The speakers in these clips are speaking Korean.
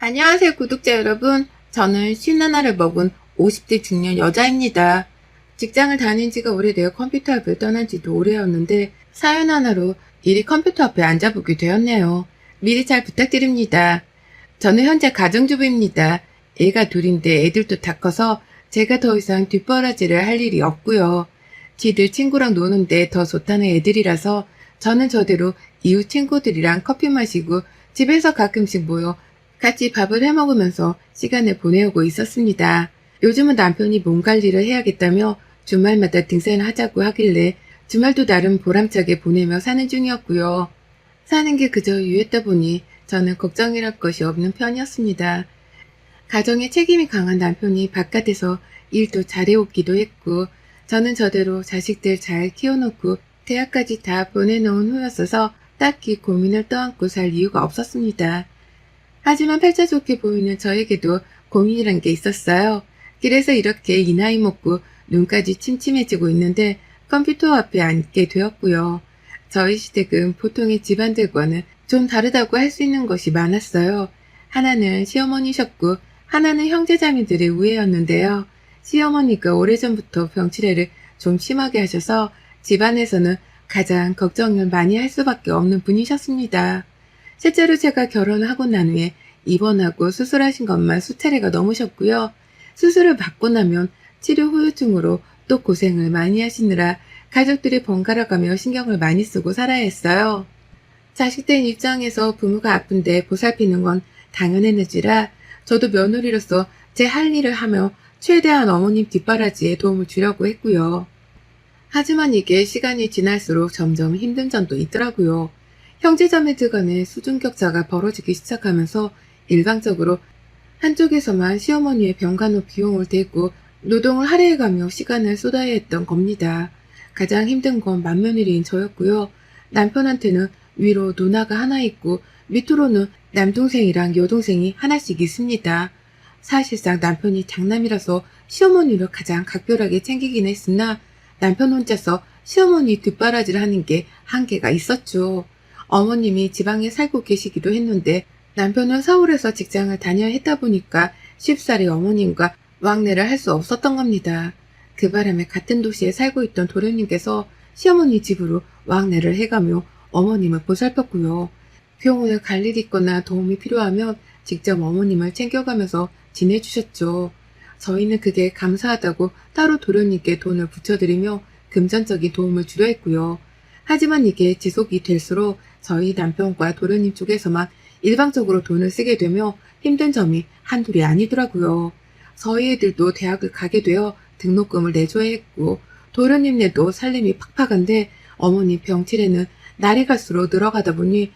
안녕하세요, 구독자 여러분. 저는 51을 먹은 50대 중년 여자입니다. 직장을 다닌 지가 오래되어 컴퓨터 앞을 떠난 지도 오래였는데 사연 하나로 일이 컴퓨터 앞에 앉아보게 되었네요. 미리 잘 부탁드립니다. 저는 현재 가정주부입니다. 애가 둘인데 애들도 다 커서 제가 더 이상 뒷바라지를 할 일이 없고요. 지들 친구랑 노는데 더 좋다는 애들이라서 저는 저대로 이웃 친구들이랑 커피 마시고 집에서 가끔씩 모여 같이 밥을 해먹으면서 시간을 보내오고 있었습니다. 요즘은 남편이 몸 관리를 해야겠다며 주말마다 등산을 하자고 하길래 주말도 나름 보람차게 보내며 사는 중이었고요. 사는 게 그저 유했다 보니 저는 걱정이랄 것이 없는 편이었습니다. 가정에 책임이 강한 남편이 바깥에서 일도 잘해오기도 했고 저는 저대로 자식들 잘 키워놓고 대학까지 다 보내놓은 후였어서 딱히 고민을 떠안고 살 이유가 없었습니다. 하지만 팔자 좋게 보이는 저에게도 고민이란 게 있었어요. 그래서 이렇게 이 나이 먹고 눈까지 침침해지고 있는데 컴퓨터 앞에 앉게 되었고요. 저희 시댁은 보통의 집안들과는 좀 다르다고 할 수 있는 것이 많았어요. 하나는 시어머니셨고 하나는 형제자매들의 우애였는데요. 시어머니가 오래전부터 병치레를 좀 심하게 하셔서 집안에서는 가장 걱정을 많이 할 수밖에 없는 분이셨습니다. 실제로 제가 결혼하고 난 후에 입원하고 수술하신 것만 수차례가 넘으셨고요. 수술을 받고 나면 치료 후유증으로 또 고생을 많이 하시느라 가족들이 번갈아가며 신경을 많이 쓰고 살아야 했어요. 자식된 입장에서 부모가 아픈데 보살피는 건 당연했는지라 저도 며느리로서 제 할 일을 하며 최대한 어머님 뒷바라지에 도움을 주려고 했고요. 하지만 이게 시간이 지날수록 점점 힘든 점도 있더라고요. 형제자매들 간의 수준격차가 벌어지기 시작하면서 일방적으로 한쪽에서만 시어머니의 병간호 비용을 대고 노동을 할애해가며 시간을 쏟아야 했던 겁니다. 가장 힘든 건 맏며느리인 저였고요. 남편한테는 위로 누나가 하나 있고 밑으로는 남동생이랑 여동생이 하나씩 있습니다. 사실상 남편이 장남이라서 시어머니를 가장 각별하게 챙기긴 했으나 남편 혼자서 시어머니 뒷바라지를 하는 게 한계가 있었죠. 어머님이 지방에 살고 계시기도 했는데 남편은 서울에서 직장을 다녀야 했다 보니까 쉽사리 어머님과 왕래를 할 수 없었던 겁니다. 그 바람에 같은 도시에 살고 있던 도련님께서 시어머니 집으로 왕래를 해가며 어머님을 보살폈고요. 병원에 갈 일이 있거나 도움이 필요하면 직접 어머님을 챙겨가면서 지내주셨죠. 저희는 그게 감사하다고 따로 도련님께 돈을 붙여드리며 금전적인 도움을 주려 했고요. 하지만 이게 지속이 될수록 저희 남편과 도련님 쪽에서만 일방적으로 돈을 쓰게 되며 힘든 점이 한둘이 아니더라고요. 저희 애들도 대학을 가게 되어 등록금을 내줘야 했고 도련님네도 살림이 팍팍한데 어머니 병치레는 날이 갈수록 늘어가다 보니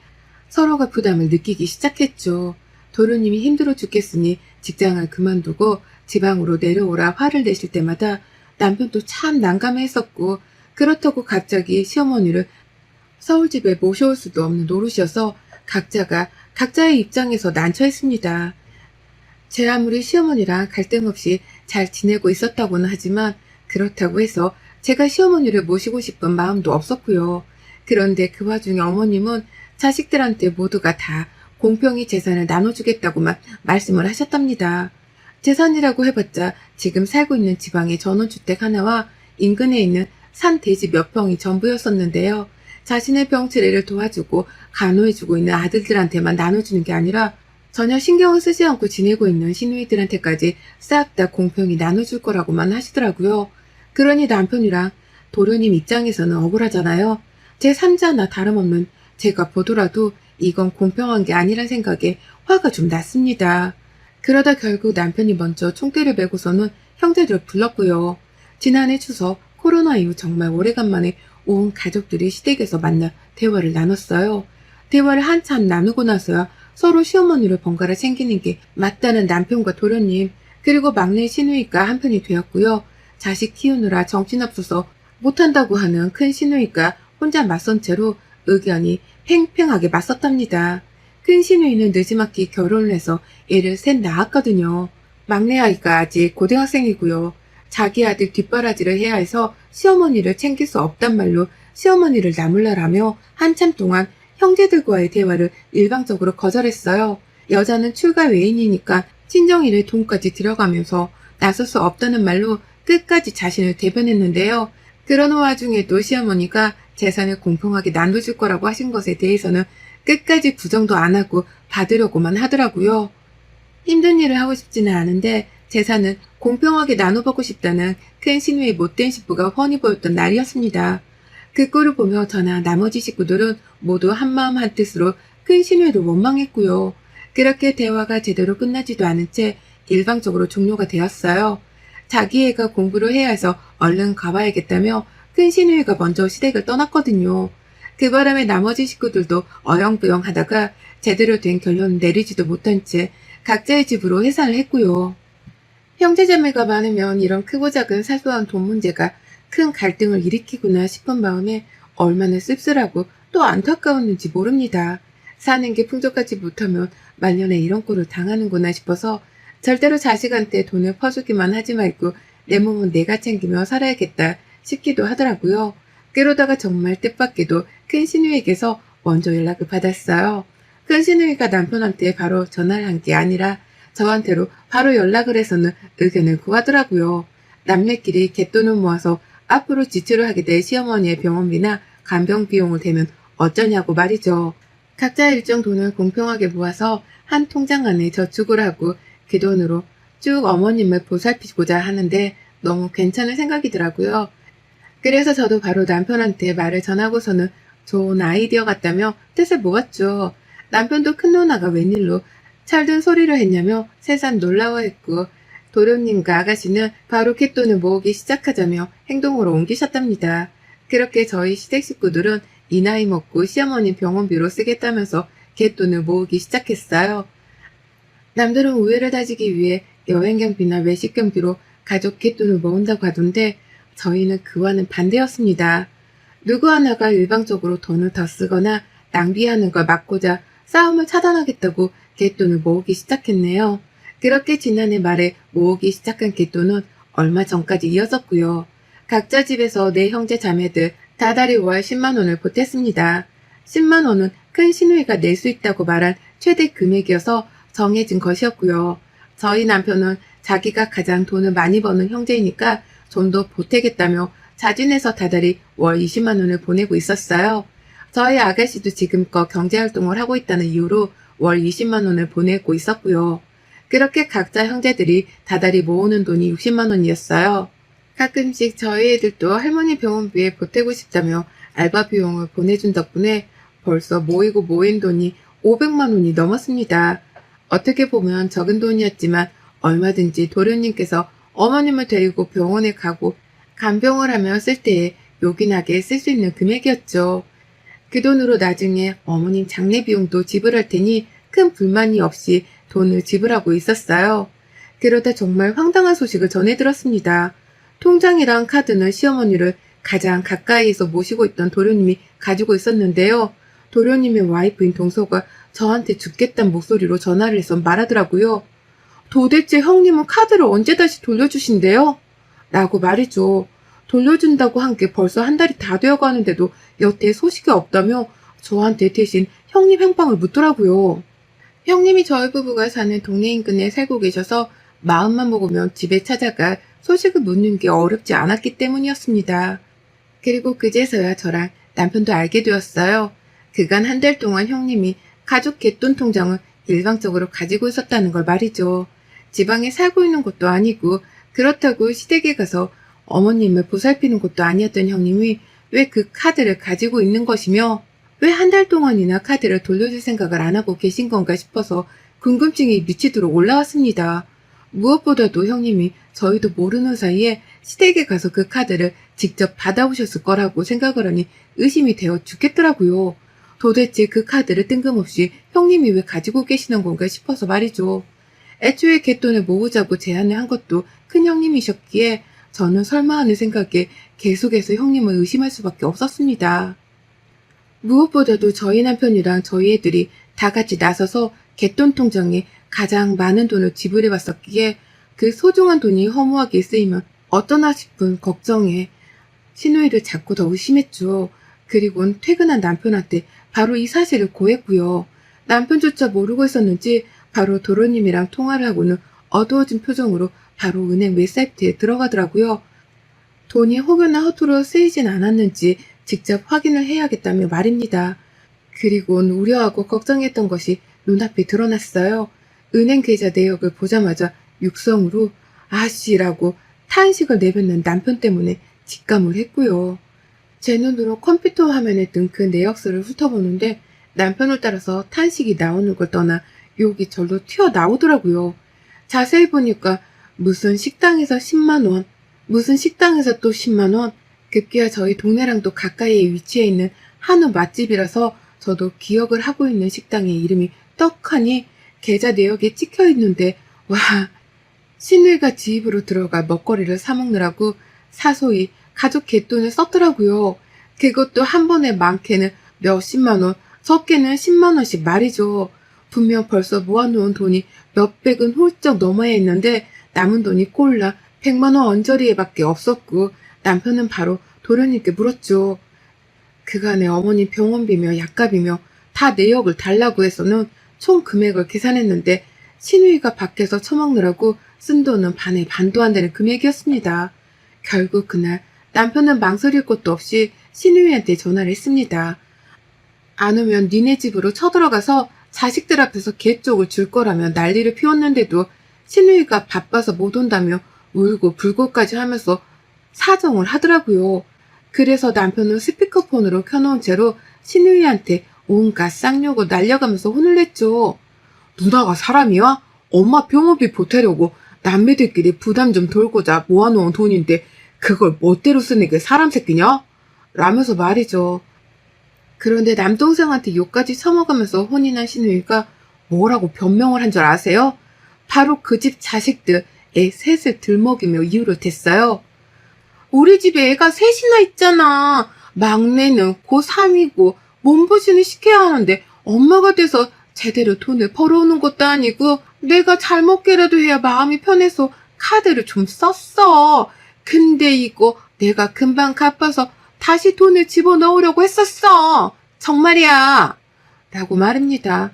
서로가 부담을 느끼기 시작했죠. 도련님이 힘들어 죽겠으니 직장을 그만두고 지방으로 내려오라 화를 내실 때마다 남편도 참 난감해했었고 그렇다고 갑자기 시어머니를 서울집에 모셔올 수도 없는 노릇이어서 각자가 각자의 입장에서 난처했습니다. 제 아무리 시어머니랑 갈등 없이 잘 지내고 있었다고는 하지만 그렇다고 해서 제가 시어머니를 모시고 싶은 마음도 없었고요. 그런데 그 와중에 어머님은 자식들한테 모두가 다 공평히 재산을 나눠주겠다고만 말씀을 하셨답니다. 재산이라고 해봤자 지금 살고 있는 지방의 전원주택 하나와 인근에 있는 산 대지 몇 평이 전부였었는데요. 자신의 병치레를 도와주고 간호해주고 있는 아들들한테만 나눠주는 게 아니라 전혀 신경을 쓰지 않고 지내고 있는 시누이들한테까지 싹 다 공평히 나눠줄 거라고만 하시더라고요. 그러니 남편이랑 도련님 입장에서는 억울하잖아요. 제 3자나 다름없는 제가 보더라도 이건 공평한 게 아니란 생각에 화가 좀 났습니다. 그러다 결국 남편이 먼저 총대를 메고서는 형제들을 불렀고요. 지난해 추석 코로나 이후 정말 오래간만에 온 가족들이 시댁에서 만나 대화를 나눴어요. 대화를 한참 나누고 나서야 서로 시어머니를 번갈아 챙기는 게 맞다는 남편과 도련님 그리고 막내 시누이가 한편이 되었고요. 자식 키우느라 정신없어서 못한다고 하는 큰 시누이가 혼자 맞선 채로 의견이 팽팽하게 맞섰답니다. 큰 시누이는 늦지막히 결혼을 해서 애를 셋 낳았거든요. 막내 아이가 아직 고등학생이고요. 자기 아들 뒷바라지를 해야 해서 시어머니를 챙길 수 없단 말로 시어머니를 나물라라며 한참 동안 형제들과의 대화를 일방적으로 거절했어요. 여자는 출가 외인이니까 친정일에 돈까지 들어가면서 나설 수 없다는 말로 끝까지 자신을 대변했는데요. 그런 와중에도 시어머니가 재산을 공평하게 나눠줄 거라고 하신 것에 대해서는 끝까지 부정도 안 하고 받으려고만 하더라고요. 힘든 일을 하고 싶지는 않은데 재산은 공평하게 나눠받고 싶다는 큰 신우의 못된 식부가 훤히 보였던 날이었습니다. 그 꼴을 보며 저나 나머지 식구들은 모두 한마음 한뜻으로 큰 신우를 원망했고요. 그렇게 대화가 제대로 끝나지도 않은 채 일방적으로 종료가 되었어요. 자기 애가 공부를 해야 해서 얼른 가봐야겠다며 큰 신우이가 먼저 시댁을 떠났거든요. 그 바람에 나머지 식구들도 어영부영 하다가 제대로 된 결론을 내리지도 못한 채 각자의 집으로 해산을 했고요. 형제자매가 많으면 이런 크고 작은 사소한 돈 문제가 큰 갈등을 일으키구나 싶은 마음에 얼마나 씁쓸하고 또 안타까웠는지 모릅니다. 사는 게 풍족하지 못하면 말년에 이런 꼴을 당하는구나 싶어서 절대로 자식한테 돈을 퍼주기만 하지 말고 내 몸은 내가 챙기며 살아야겠다 싶기도 하더라고요. 그러다가 정말 뜻밖에도 큰 시누이에게서 먼저 연락을 받았어요. 큰 시누이가 남편한테 바로 전화를 한 게 아니라 저한테로 바로 연락을 해서는 의견을 구하더라고요. 남매끼리 갯돈을 모아서 앞으로 지출을 하게 될 시어머니의 병원비나 간병 비용을 대면 어쩌냐고 말이죠. 각자 일정 돈을 공평하게 모아서 한 통장 안에 저축을 하고 그 돈으로 쭉 어머님을 보살피고자 하는데 너무 괜찮은 생각이더라고요. 그래서 저도 바로 남편한테 말을 전하고서는 좋은 아이디어 같다며 뜻을 모았죠. 남편도 큰 누나가 웬일로 철든 소리를 했냐며 새삼 놀라워했고 도련님과 아가씨는 바로 갯돈을 모으기 시작하자며 행동으로 옮기셨답니다. 그렇게 저희 시댁 식구들은 이 나이 먹고 시어머니 병원비로 쓰겠다면서 갯돈을 모으기 시작했어요. 남들은 우애를 다지기 위해 여행 경비나 외식 경비로 가족 갯돈을 모은다고 하던데 저희는 그와는 반대였습니다. 누구 하나가 일방적으로 돈을 더 쓰거나 낭비하는 걸 막고자 싸움을 차단하겠다고 갯돈을 모으기 시작했네요. 그렇게 지난해 말에 모으기 시작한 갯돈은 얼마 전까지 이어졌고요. 각자 집에서 내 형제 자매들 다달이 월 10만 원을 보탰습니다. 10만 원은 큰 시누이가 낼 수 있다고 말한 최대 금액이어서 정해진 것이었고요. 저희 남편은 자기가 가장 돈을 많이 버는 형제이니까 좀 더 보태겠다며 자진해서 다달이 월 20만 원을 보내고 있었어요. 저희 아가씨도 지금껏 경제활동을 하고 있다는 이유로 월 20만 원을 보내고 있었고요. 그렇게 각자 형제들이 다달이 모으는 돈이 60만 원이었어요. 가끔씩 저희 애들도 할머니 병원비에 보태고 싶다며 알바 비용을 보내준 덕분에 벌써 모인 돈이 500만 원이 넘었습니다. 어떻게 보면 적은 돈이었지만 얼마든지 도련님께서 어머님을 데리고 병원에 가고 간병을 하며 쓸 때에 요긴하게 쓸 수 있는 금액이었죠. 그 돈으로 나중에 어머님 장례 비용도 지불할 테니 큰 불만이 없이 돈을 지불하고 있었어요. 그러다 정말 황당한 소식을 전해 들었습니다. 통장이랑 카드는 시어머니를 가장 가까이에서 모시고 있던 도련님이 가지고 있었는데요. 도련님의 와이프인 동서가 저한테 죽겠다는 목소리로 전화를 해서 말하더라고요. 도대체 형님은 카드를 언제 다시 돌려주신대요? 라고 말이죠. 돌려준다고 한 게 벌써 한 달이 다 되어가는데도 여태 소식이 없다며 저한테 대신 형님 행방을 묻더라고요. 형님이 저희 부부가 사는 동네 인근에 살고 계셔서 마음만 먹으면 집에 찾아가 소식을 묻는 게 어렵지 않았기 때문이었습니다. 그리고 그제서야 저랑 남편도 알게 되었어요. 그간 한 달 동안 형님이 가족 갯돈 통장을 일방적으로 가지고 있었다는 걸 말이죠. 지방에 살고 있는 것도 아니고 그렇다고 시댁에 가서 어머님을 보살피는 것도 아니었던 형님이 왜 그 카드를 가지고 있는 것이며 왜 한 달 동안이나 카드를 돌려줄 생각을 안 하고 계신 건가 싶어서 궁금증이 미치도록 올라왔습니다. 무엇보다도 형님이 저희도 모르는 사이에 시댁에 가서 그 카드를 직접 받아오셨을 거라고 생각을 하니 의심이 되어 죽겠더라고요. 도대체 그 카드를 뜬금없이 형님이 왜 가지고 계시는 건가 싶어서 말이죠. 애초에 갯돈을 모으자고 제안을 한 것도 큰 형님이셨기에 저는 설마 하는 생각에 계속해서 형님을 의심할 수밖에 없었습니다. 무엇보다도 저희 남편이랑 저희 애들이 다 같이 나서서 갯돈 통장에 가장 많은 돈을 지불해 왔었기에 그 소중한 돈이 허무하게 쓰이면 어떠나 싶은 걱정에 시누이를 자꾸 더 의심했죠. 그리고는 퇴근한 남편한테 바로 이 사실을 고했고요. 남편조차 모르고 있었는지 바로 도련님이랑 통화를 하고는 어두워진 표정으로 바로 은행 웹사이트에 들어가더라고요. 돈이 혹여나 허투루 쓰이진 않았는지 직접 확인을 해야겠다며 말입니다. 그리곤 우려하고 걱정했던 것이 눈앞에 드러났어요. 은행 계좌 내역을 보자마자 육성으로 아씨라고 탄식을 내뱉는 남편 때문에 직감을 했고요. 제 눈으로 컴퓨터 화면에 뜬 그 내역서를 훑어보는데 남편을 따라서 탄식이 나오는 걸 떠나 욕이 절로 튀어나오더라고요. 자세히 보니까 무슨 식당에서 10만원, 무슨 식당에서 또 10만원, 급기야 저희 동네랑도 가까이에 위치해 있는 한우 맛집이라서 저도 기억을 하고 있는 식당의 이름이 떡하니 계좌 내역에 찍혀 있는데 와, 신우이가 지 입으로 들어가 먹거리를 사 먹느라고 사소히 가족 갯돈을 썼더라고요. 그것도 한 번에 많게는 몇십만 원, 적게는 10만 원씩 말이죠. 분명 벌써 모아놓은 돈이 몇백은 훌쩍 넘어야 했는데 남은 돈이 꼴라 100만 원 언저리에밖에 없었고 남편은 바로 도련님께 물었죠. 그간에 어머니 병원비며 약값이며 다 내역을 달라고 해서는 총 금액을 계산했는데 신우이가 밖에서 처먹느라고 쓴 돈은 반에 반도 안 되는 금액이었습니다. 결국 그날 남편은 망설일 것도 없이 신우이한테 전화를 했습니다. 안 오면 니네 집으로 쳐들어가서 자식들 앞에서 개쪽을 줄 거라며 난리를 피웠는데도 신우이가 바빠서 못 온다며 울고 불고까지 하면서 사정을 하더라고요. 그래서 남편은 스피커폰으로 켜놓은 채로 신우이한테 온갖 쌍욕을 날려가면서 혼을 냈죠. 누나가 사람이야? 엄마 병원비 보태려고 남매들끼리 부담 좀 돌고자 모아놓은 돈인데 그걸 멋대로 쓰는 게 사람 새끼냐? 라면서 말이죠. 그런데 남동생한테 욕까지 처먹으면서 혼이 난 신우이가 뭐라고 변명을 한 줄 아세요? 바로 그 집 자식들 애 셋을 들먹이며 이유를 댔어요. 우리 집에 애가 셋이나 있잖아. 막내는 고3이고 몸보신을 시켜야 하는데 엄마가 돼서 제대로 돈을 벌어오는 것도 아니고 내가 잘 먹게라도 해야 마음이 편해서 카드를 좀 썼어. 근데 이거 내가 금방 갚아서 다시 돈을 집어넣으려고 했었어. 정말이야. 라고 말합니다.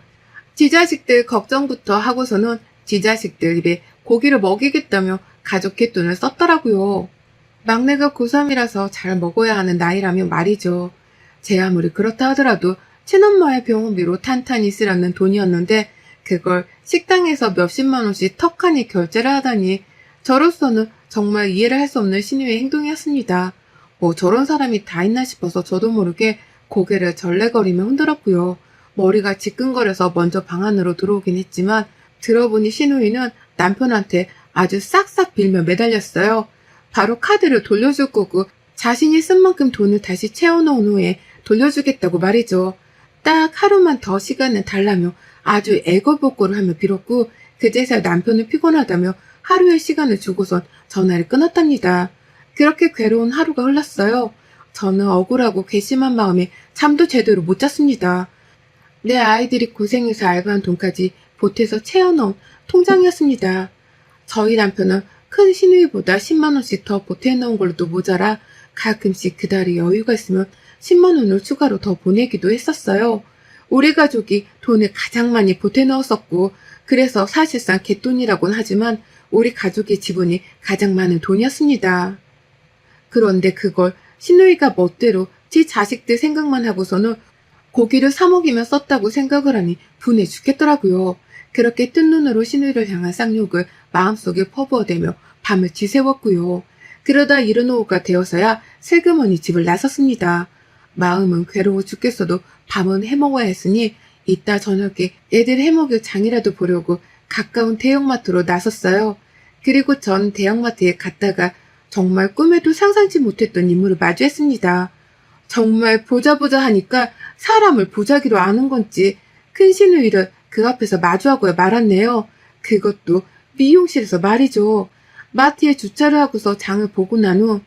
지 자식들 걱정부터 하고서는 지 자식들 입에 고기를 먹이겠다며 가족 갯돈을 썼더라고요. 막내가 고3이라서 잘 먹어야 하는 나이라며 말이죠. 제 아무리 그렇다 하더라도 친엄마의 병원비로 탄탄히 쓰라는 돈이었는데 그걸 식당에서 몇십만 원씩 턱하니 결제를 하다니 저로서는 정말 이해를 할 수 없는 신우의 행동이었습니다. 뭐 저런 사람이 다 있나 싶어서 저도 모르게 고개를 절레거리며 흔들었고요. 머리가 지끈거려서 먼저 방 안으로 들어오긴 했지만 들어보니 신우이는 남편한테 아주 싹싹 빌며 매달렸어요. 바로 카드를 돌려줄 거고 자신이 쓴 만큼 돈을 다시 채워놓은 후에 돌려주겠다고 말이죠. 딱 하루만 더 시간을 달라며 아주 애걸복걸을 하며 빌었고 그제서야 남편은 피곤하다며 하루의 시간을 주고선 전화를 끊었답니다. 그렇게 괴로운 하루가 흘렀어요. 저는 억울하고 괘씸한 마음에 잠도 제대로 못 잤습니다. 내 아이들이 고생해서 알바한 돈까지 보태서 채워넣은 통장이었습니다. 저희 남편은 큰 신우이보다 10만 원씩 더 보태놓은 걸로도 모자라 가끔씩 그달에 여유가 있으면 10만 원을 추가로 더 보내기도 했었어요. 우리 가족이 돈을 가장 많이 보태넣었었고 그래서 사실상 갯돈이라고는 하지만 우리 가족의 지분이 가장 많은 돈이었습니다. 그런데 그걸 신우이가 멋대로 지 자식들 생각만 하고서는 고기를 사 먹이며 썼다고 생각을 하니 분해 죽겠더라고요. 그렇게 뜬 눈으로 신우이를 향한 쌍욕을 마음속에 퍼부어대며 밤을 지새웠고요. 그러다 이른 오후가 되어서야 슬그머니 집을 나섰습니다. 마음은 괴로워 죽겠어도 밤은 해먹어야 했으니 이따 저녁에 애들 해먹일 장이라도 보려고 가까운 대형마트로 나섰어요. 그리고 전 대형마트에 갔다가 정말 꿈에도 상상치 못했던 인물을 마주했습니다. 정말 보자 하니까 사람을 보자기로 아는 건지 큰 신우이를 그 앞에서 마주하고야 말았네요. 그것도 미용실에서 말이죠. 마트에 주차를 하고서 장을 보고 난 후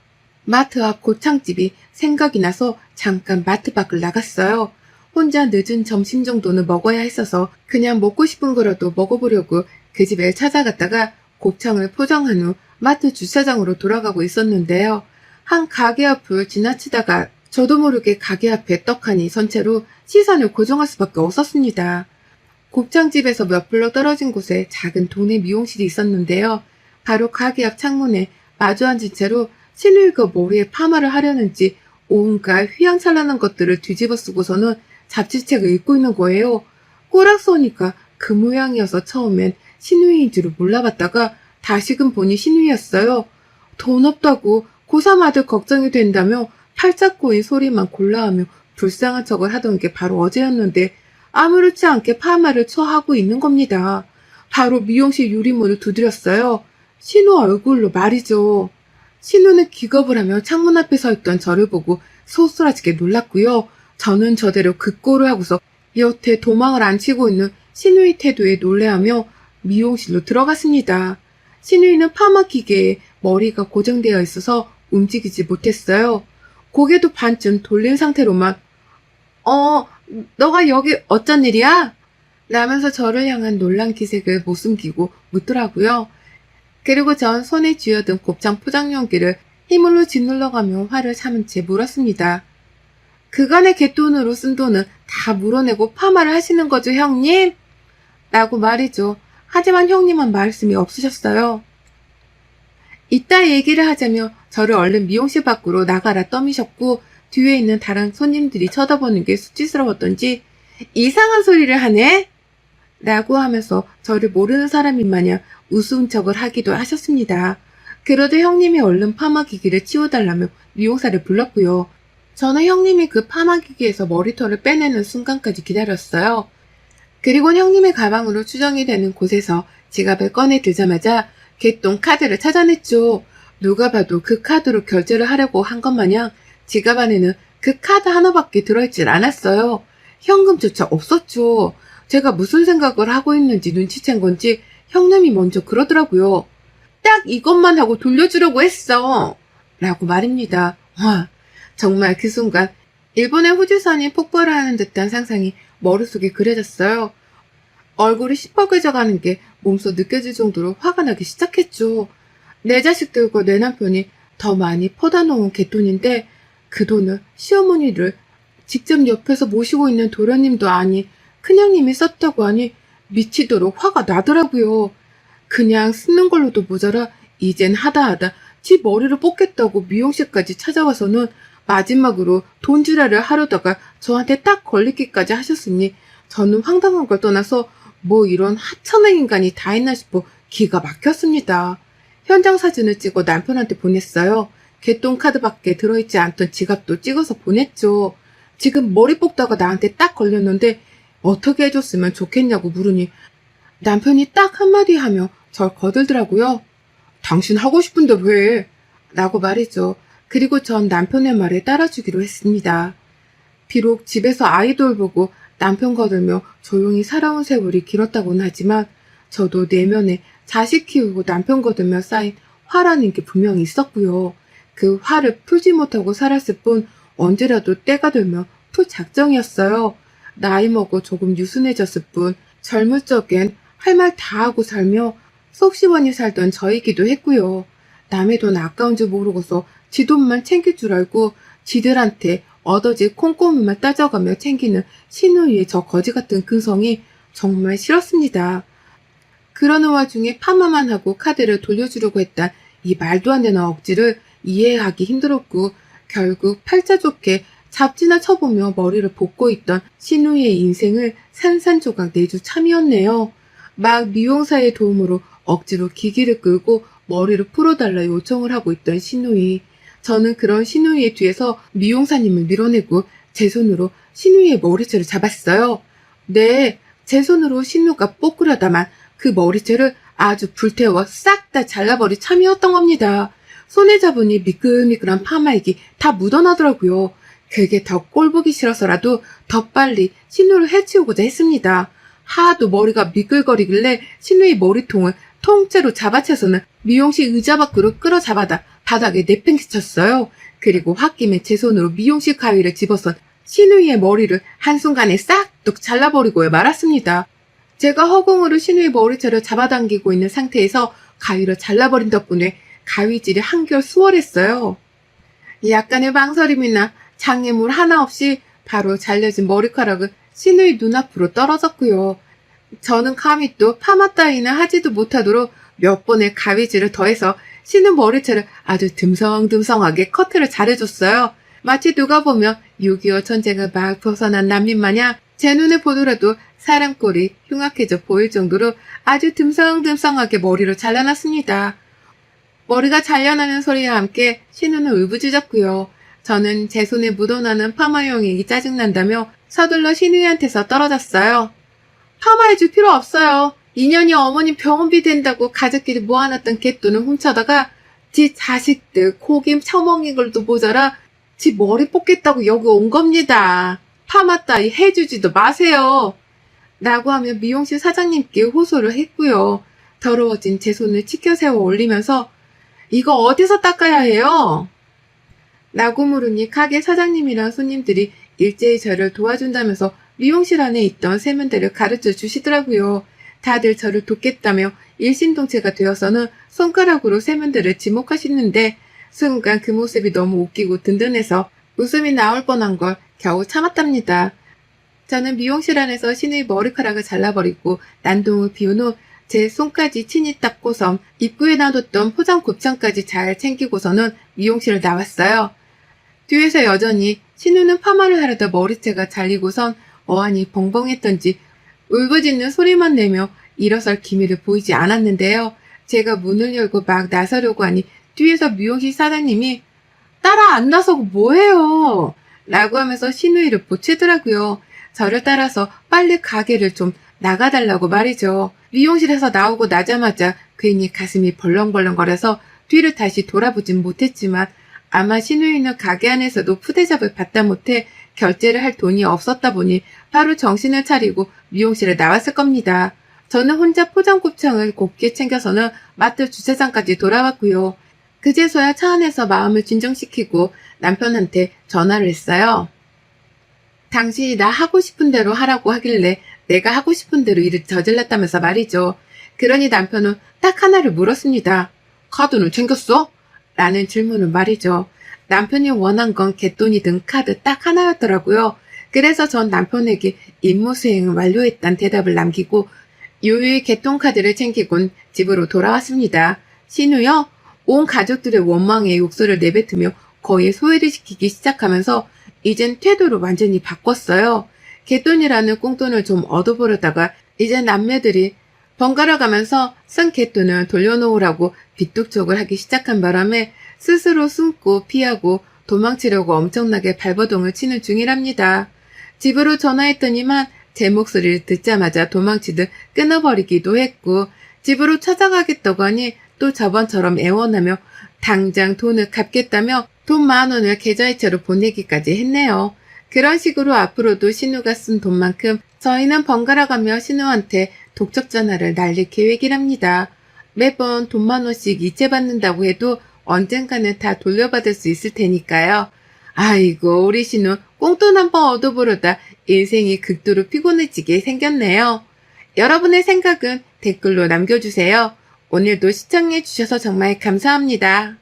마트 앞 고창집이 생각이 나서 잠깐 마트 밖을 나갔어요. 혼자 늦은 점심 정도는 먹어야 했어서 그냥 먹고 싶은 거라도 먹어보려고 그 집에 찾아갔다가 곱창을 포장한 후 마트 주차장으로 돌아가고 있었는데요. 한 가게 앞을 지나치다가 저도 모르게 가게 앞에 떡하니 선 채로 시선을 고정할 수밖에 없었습니다. 곱창집에서 몇 블럭 떨어진 곳에 작은 동네 미용실이 있었는데요. 바로 가게 앞 창문에 마주 앉은 채로 신우이가 머리에 파마를 하려는지 온갖 휘황찬란한 것들을 뒤집어 쓰고서는 잡지책을 읽고 있는 거예요. 꼬락 서니까 그 모양이어서 처음엔 신우이인 줄을 몰라봤다가 다시금 보니 신우이였어요. 돈 없다고 고3 아들 걱정이 된다며 팔짝 꼬인 소리만 골라하며 불쌍한 척을 하던 게 바로 어제였는데 아무렇지 않게 파마를 처하고 있는 겁니다. 바로 미용실 유리문을 두드렸어요. 신우 얼굴로 말이죠. 신우는 기겁을 하며 창문 앞에 서 있던 저를 보고 소스라지게 놀랐고요. 저는 저대로 극고를 하고서 여태 도망을 안 치고 있는 신우이 태도에 놀래하며 미용실로 들어갔습니다. 신우이는 파마 기계에 머리가 고정되어 있어서 움직이지 못했어요. 고개도 반쯤 돌린 상태로만 너가 여기 어쩐 일이야? 라면서 저를 향한 놀란 기색을 못 숨기고 묻더라고요. 그리고 전 손에 쥐어든 곱창 포장 용기를 힘으로 짓눌러가며 화를 참은 채 물었습니다. 그간의 갯돈으로 쓴 돈은 다 물어내고 파마를 하시는 거죠, 형님? 라고 말이죠. 하지만 형님은 말씀이 없으셨어요. 이따 얘기를 하자며 저를 얼른 미용실 밖으로 나가라 떠미셨고 뒤에 있는 다른 손님들이 쳐다보는 게 수치스러웠던지 이상한 소리를 하네? 라고 하면서 저를 모르는 사람인 마냥 우스운 척을 하기도 하셨습니다. 그러자 형님이 얼른 파마기기를 치워달라며 미용사를 불렀고요. 저는 형님이 그 파마기기에서 머리털을 빼내는 순간까지 기다렸어요. 그리고 형님의 가방으로 추정이 되는 곳에서 지갑을 꺼내 들자마자 개똥 카드를 찾아냈죠. 누가 봐도 그 카드로 결제를 하려고 한 것 마냥 지갑 안에는 그 카드 하나밖에 들어있질 않았어요. 현금조차 없었죠. 제가 무슨 생각을 하고 있는지 눈치챈 건지 형님이 먼저 그러더라고요. 딱 이것만 하고 돌려주려고 했어. 라고 말입니다. 와, 정말 그 순간 일본의 후지산이 폭발하는 듯한 상상이 머릿속에 그려졌어요. 얼굴이 시퍼개져가는 게 몸소 느껴질 정도로 화가 나기 시작했죠. 내 자식들과 내 남편이 더 많이 퍼다 놓은 갯돈인데 그 돈을 시어머니를 직접 옆에서 모시고 있는 도련님도 아니 큰형님이 썼다고 하니 미치도록 화가 나더라고요. 그냥 쓰는 걸로도 모자라 이젠 하다 지 머리를 뽑겠다고 미용실까지 찾아와서는 마지막으로 돈지랄을 하려다가 저한테 딱 걸리기까지 하셨으니 저는 황당한 걸 떠나서 뭐 이런 하찮은 인간이 다 있나 싶어 기가 막혔습니다. 현장 사진을 찍어 남편한테 보냈어요. 개똥 카드밖에 들어있지 않던 지갑도 찍어서 보냈죠. 지금 머리 뽑다가 나한테 딱 걸렸는데 어떻게 해줬으면 좋겠냐고 물으니 남편이 딱 한마디 하며 절 거들더라고요. 당신 하고 싶은데 왜? 라고 말이죠. 그리고 전 남편의 말에 따라주기로 했습니다. 비록 집에서 아이돌 보고 남편 거들며 조용히 살아온 세월이 길었다고는 하지만 저도 내면에 자식 키우고 남편 거들며 쌓인 화라는 게 분명히 있었고요. 그 화를 풀지 못하고 살았을 뿐 언제라도 때가 되면 풀 작정이었어요. 나이 먹어 조금 유순해졌을 뿐 젊을 적엔 할 말 다 하고 살며 속 시원히 살던 저이기도 했고요. 남의 돈 아까운 줄 모르고서 지 돈만 챙길 줄 알고 지들한테 얻어질 콩고물만 따져가며 챙기는 신우이의 저 거지 같은 근성이 정말 싫었습니다. 그러는 와중에 파마만 하고 카드를 돌려주려고 했던 이 말도 안 되는 억지를 이해하기 힘들었고 결국 팔자 좋게 잡지나 쳐보며 머리를 볶고 있던 신우이의 인생을 산산조각 내줄 참이었네요. 막 미용사의 도움으로 억지로 기기를 끌고 머리를 풀어달라 요청을 하고 있던 신우이. 저는 그런 신우이의 뒤에서 미용사님을 밀어내고 제 손으로 신우이의 머리채를 잡았어요. 네, 제 손으로 신우가 뽀꾸려다만 그 머리채를 아주 불태워 싹 다 잘라버릴 참이었던 겁니다. 손에 잡으니 미끌미끌한 파마액이 다 묻어나더라고요. 그게 더 꼴보기 싫어서라도 더 빨리 신우를 해치우고자 했습니다. 하도 머리가 미끌거리길래 신우의 머리통을 통째로 잡아채서는 미용실 의자 밖으로 끌어잡아다 바닥에 내팽개쳤어요. 그리고 홧김에 제 손으로 미용실 가위를 집어선 신우이의 머리를 한순간에 싹둑 잘라버리고 말았습니다. 제가 허공으로 신우의 머리채를 잡아당기고 있는 상태에서 가위를 잘라버린 덕분에 가위질이 한결 수월했어요. 약간의 망설임이나 장애물 하나 없이 바로 잘려진 머리카락은 신우의 눈앞으로 떨어졌고요. 저는 감히 또 파마 따위는 하지도 못하도록 몇 번의 가위질을 더해서 신우 머리채를 아주 듬성듬성하게 커트를 잘해줬어요. 마치 누가 보면 6.25 전쟁을 막 벗어난 난민 마냥 제 눈에 보더라도 사람 꼴이 흉악해져 보일 정도로 아주 듬성듬성하게 머리를 잘라놨습니다. 머리가 잘려나는 소리와 함께 신우는 울부짖었고요. 저는 제 손에 묻어나는 파마용이 짜증난다며 서둘러 신우이한테서 떨어졌어요. 파마해줄 필요 없어요. 2년이 어머님 병원비 된다고 가족끼리 모아놨던 갯돈을 훔쳐다가 지 자식들 고기 처먹인 걸도 모자라 지 머리 뽑겠다고 여기 온 겁니다. 파마 따위 해주지도 마세요. 라고 하며 미용실 사장님께 호소를 했고요. 더러워진 제 손을 치켜 세워 올리면서 이거 어디서 닦아야 해요? 라고 물으니 가게 사장님이랑 손님들이 일제히 저를 도와준다면서 미용실 안에 있던 세면대를 가르쳐 주시더라고요. 다들 저를 돕겠다며 일심동체가 되어서는 손가락으로 세면대를 지목하시는데 순간 그 모습이 너무 웃기고 든든해서 웃음이 나올 뻔한 걸 겨우 참았답니다. 저는 미용실 안에서 신우의 머리카락을 잘라버리고 난동을 비운 후 제 손까지 친히 닦고선 입구에 놔뒀던 포장 곱창까지 잘 챙기고서는 미용실을 나왔어요. 뒤에서 여전히 신우는 파마를 하려다 머리채가 잘리고선 어안이 벙벙했던지 울부짖는 소리만 내며 일어설 기미를 보이지 않았는데요. 제가 문을 열고 막 나서려고 하니 뒤에서 미용실 사장님이 따라 안 나서고 뭐해요? 라고 하면서 신우이를 보채더라고요. 저를 따라서 빨리 가게를 좀 나가달라고 말이죠. 미용실에서 나오고 나자마자 괜히 가슴이 벌렁벌렁거려서 뒤를 다시 돌아보진 못했지만 아마 신우이는 가게 안에서도 푸대접을 받다 못해 결제를 할 돈이 없었다 보니 바로 정신을 차리고 미용실에 나왔을 겁니다. 저는 혼자 포장곱창을 곱게 챙겨서는 마트 주차장까지 돌아왔고요. 그제서야 차 안에서 마음을 진정시키고 남편한테 전화를 했어요. 당신이 나 하고 싶은 대로 하라고 하길래 내가 하고 싶은 대로 일을 저질렀다면서 말이죠. 그러니 남편은 딱 하나를 물었습니다. 카드는 챙겼어? 라는 질문을 말이죠. 남편이 원한 건 갯돈이든 카드 딱 하나였더라고요. 그래서 전 남편에게 임무 수행을 완료했다는 대답을 남기고 유유히 갯돈카드를 챙기곤 집으로 돌아왔습니다. 신우요? 온 가족들의 원망에 욕설을 내뱉으며 거의 소외를 시키기 시작하면서 이젠 태도를 완전히 바꿨어요. 갯돈이라는 꽁돈을 좀 얻어보려다가 이제 남매들이 번갈아 가면서 쓴 갯돈을 돌려놓으라고 빚독촉을 하기 시작한 바람에 스스로 숨고 피하고 도망치려고 엄청나게 발버둥을 치는 중이랍니다. 집으로 전화했더니만 제 목소리를 듣자마자 도망치듯 끊어버리기도 했고 집으로 찾아가겠다고 하니 또 저번처럼 애원하며 당장 돈을 갚겠다며 돈 10,000원을 계좌이체로 보내기까지 했네요. 그런 식으로 앞으로도 신우가 쓴 돈만큼 저희는 번갈아가며 신우한테 독촉 전화를 날릴 계획이랍니다. 매번 돈 10,000원씩 이체받는다고 해도 언젠가는 다 돌려받을 수 있을 테니까요. 아이고 우리 신우 꽁돈 한번 얻어보려다 인생이 극도로 피곤해지게 생겼네요. 여러분의 생각은 댓글로 남겨주세요. 오늘도 시청해주셔서 정말 감사합니다.